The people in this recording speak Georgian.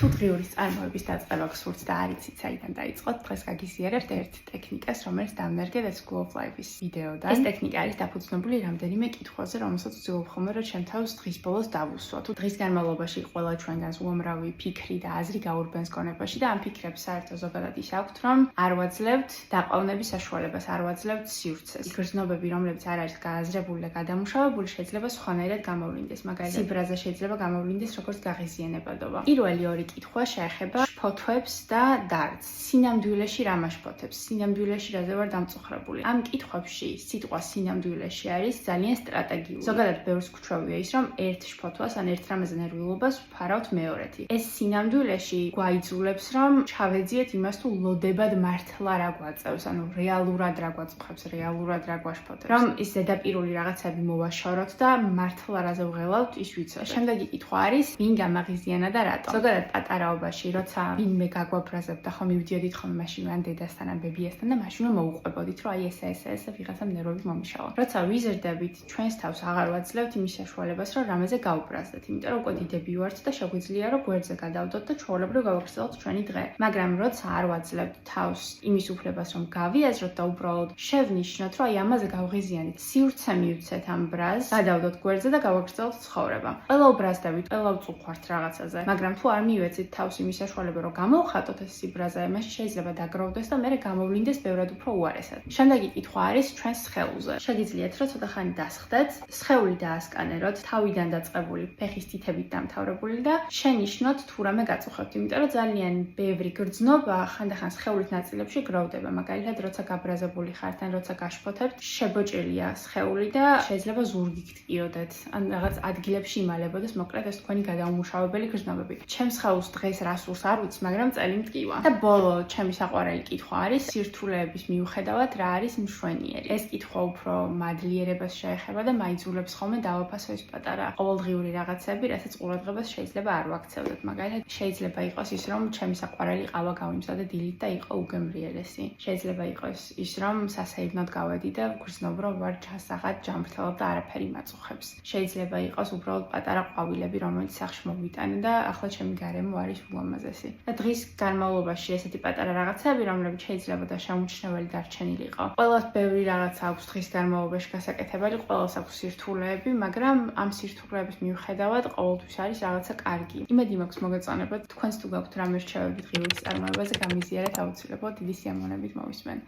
თუ დღიურის წარმოების დაწყება გსურთ და არ იცით საიდან დაიწყოთ, დღეს გაგიზიარებთ ერთ ტექნიკას, რომელიც დავნერგეთ ეს School of Life-ის ვიდეოდან. ეს ტექნიკა არის დაფუძნებული რამდენიმე კითხვაზე, რომელსაც ვცდილობ ხოლმე რომ ჩემ თავს დღის ბოლოს დავუსვო. თუ დღის განმავლობაში ყველა ჩვენგანს უამრავი ფიქრი და აზრი გაურბენს გონებაში და ამ ფიქრებს საერთოდ ზოგადად ის აქვთ, რომ არ ვაძლევთ დაყოვნების საშუალებას, არ ვაძლევთ სივრცეს. გრძნობები, რომლებიც არ არის გააზრებული და გადამუშავებული, შეიძლება სხვანაირად გამოვლინდეს. მაგალითად, სიბრაზე შეიძლება გამოვლინდეს როგორც გაღიზიანებადობა. პირველი ორი კითხვა შეეხება შფოთვებს და დარდს. სინამდვილეში რა მაშფოთებს? სინამდვილეში რაზე ვარ დამწუხრებული? ამ კითხვებში სიტყვა სინამდვილეში არის ძალიან სტრატეგიული. ზოგადად ბევრს გვჩვევია ის, რომ ერთ შფოთვას ან ერთ რამეზე ნერვიულობას ვფარავთ მეორეთი. ეს სინამდვილეში გვაიძულებს, რომ ჩავეძიეთ იმას, თუ ლოდებად მართლა რა გვაწევს, ანუ რეალურად რა გვაწუხებს, რეალურად რა გვაშფოთებს. რომ ის ზედაპირული რაღაცები მოვაშოროთ და მართლა რაზე ვღელავთ, ის ვიცოდეთ. შემდეგი კითხვა არის, ვინ გამაღიზიანა და რატომ? ზოგადად პატარაობაში, როცა ვინმე გაგვაბრაზებდა, ხო მივდიოდით ხოლმე მაშინ ან დედასთან ან ბებიასთან და მაშინვე მოუყვებოდით, რომ აი ესე ვიღაცამ ნერვებით მომიშალა. როცა ვიზრდებით, ჩვენს თავს აღარ ვაძლევთ იმის საშუალებას, რომ რამეზე გავუბრაზდეთ, იმიტომ რომ უკვე დიდები ვართ და შეგვიძლია რომ გვერდზე გადავდოთ და ჩვეულებრივ გავაგრძელოთ ჩვენი დღე. მაგრამ როცა არ ვაძლევთ თავს იმის უფლებას, რომ გავიაზროთ და უბრალოდ შევნიშნოთ, რომ აი ამაზე გავღიზიანით, სივრცე მივცეთ ამ ბრაზს, გადავდოთ გვერდზე და გავაგრძელოთ ცხოვრება. ყველა უბრაზდებით, ყველა ვწუხართ რაღაცაზე, მაგრამ თუ არ მივეცით თავს იმის საშუალება, რომ გამოვხატოთ ეს სიბრაზე, მაშინ შეიძლება დაგროვდეს და მერე გამოვლინდეს ბევრად უფრო უარესად. შემდეგი კითხვა არის ჩვენს სხეულზე. შეგიძლიათ რომ ცოტა ხანი დასხდეთ, სხეული დაასკანეროთ, თავიდან დაწყებული, ფეხის თითებით დამთავრებული და შენიშნოთ თუ რამე გაწუხებთ, იმიტომ რომ ძალიან ბევრი გრძნობა ხანდახან სხეულის ნაწილებში გროვდება. მაგალითად, როცა გაბრაზებული ხართ ან როცა გაშფოთებთ, შებოჭილია სხეული და შეიძლება ზურგი გტკიოდეთ, ან რაღაც ადგილებში იმალებოდეს, მოკლედ ეს თქვენი გადაუმუშავებელი გრძნობები. ჩემს სხეულს დღეს რა სურს არ ვიცი, მაგრამ წელი მტკივა. და ბოლო ჩემი საყვარელი კითხვა არის სირთულეების მიუხედავად რა არის მშვენიერი. ეს კითხვა უფრო მადლიერებას შეეხება და მაიძულებს ხოლმე დავაფასო ის პატარა ყოველდღიური რაღაცები, რასაც ყურადღებას შეიძლება არ ვაქცევდეთ. მაგალითად, შეიძლება იყოს ის, რომ ჩემი საყვარელი ყავა გავიმზადე დილით და იყო უგემრიელესი. შეიძლება იყოს ის, რომ სასეირნოდ გავედი და ვგრძნობ, რომ ვარ ჩასაღად ჯანმრთელობ და არაფერი მაწუხებს. შეიძლება იყოს უბრალოდ პატარა ყვავილები, რომელიც სახში მოვიტანე და ახლა ჩემი გარემო არის ულამაზესი. და დღის განმავლობაში ესეთი პატარა რაღაცები, რომლებიც შეიძლება და შემოჩნეველი დარჩენილიყო. ყველას ბევრი რაღაცა აქვს დღის განმავლობაში გასაკეთებელი, ყველას აქვს სირთულეები, მაგრამ ამ სირთულეების მიუხედავად ყოველთვის არის რაღაცა კარგი. იმედი მაქვს მოგეწონებათ, თქვენს თუ გაქვთ რამე რჩევები დღიურის წარმოებაზე, გამიზიარეთ აუცილებლად, დიდი სიამოვნებით მოვისმენ.